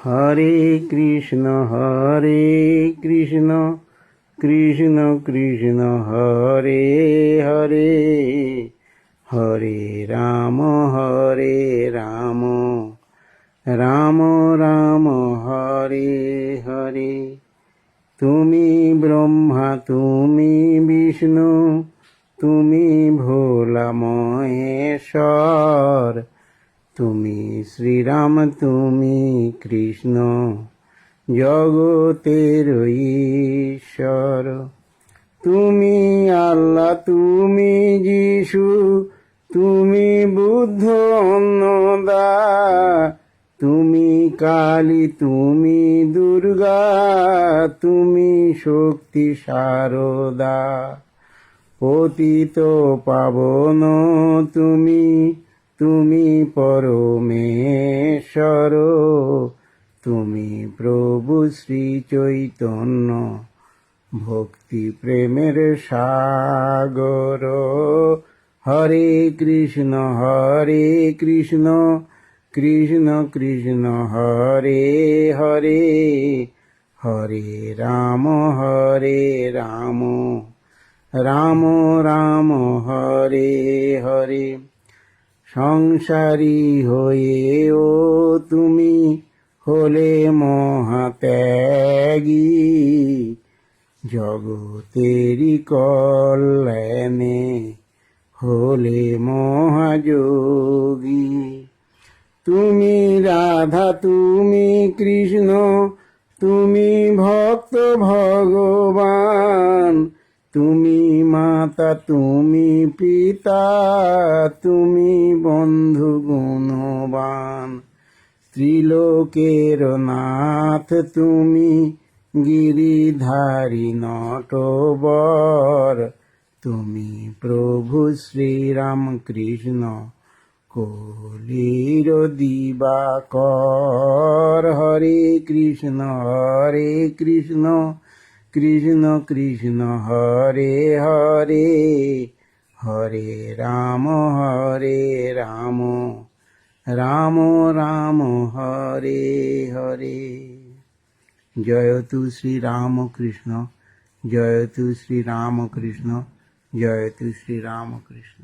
হরে কৃষ্ণ কৃষ্ণ কৃষ্ণ হরে হরে, হরে রাম রাম রাম হরে হরে। তুমি ব্রহ্মা তুমি বিষ্ণু তুমি ভোলা মহেশ্বর, তুমি শ্রীরাম তুমি কৃষ্ণ জগতের ঈশ্বর। তুমি আল্লাহ তুমি যিশু তুমি বুদ্ধ অন্নদা, তুমি কালী তুমি দুর্গা তুমি শক্তি সারদা। পতিত পাবন তুমি তুমি পরমেশ্বর, তুমি প্রভু শ্রী চৈতন্য ভক্তি প্রেমের সাগর। হরে কৃষ্ণ কৃষ্ণ কৃষ্ণ হরে হরে, হরে রাম রাম রাম হরে হরে। সংসারী হয়েও তুমি হলে মহাত্যাগী, জগতেরই কল্যাণে হলে মহাযোগী। তুমি রাধা তুমি কৃষ্ণ তুমি ভক্ত ভগবান, তুমি মাতা তুমি পিতা তুমি বন্ধু গুণবান। ত্রিলোকের নাথ তুমি গিরিধারী নটবর, তুমি প্রভু শ্রীরাম কৃষ্ণ কলির দিবাকর। হরে কৃষ্ণ কৃষ্ণ কৃষ্ণ হরে হরে, হরে রাম রাম রাম হরে হরে। জয় তু শ্রী রাম কৃষ্ণ, জয় তু শ্রী রাম কৃষ্ণ, জয় তু শ্রী রাম কৃষ্ণ।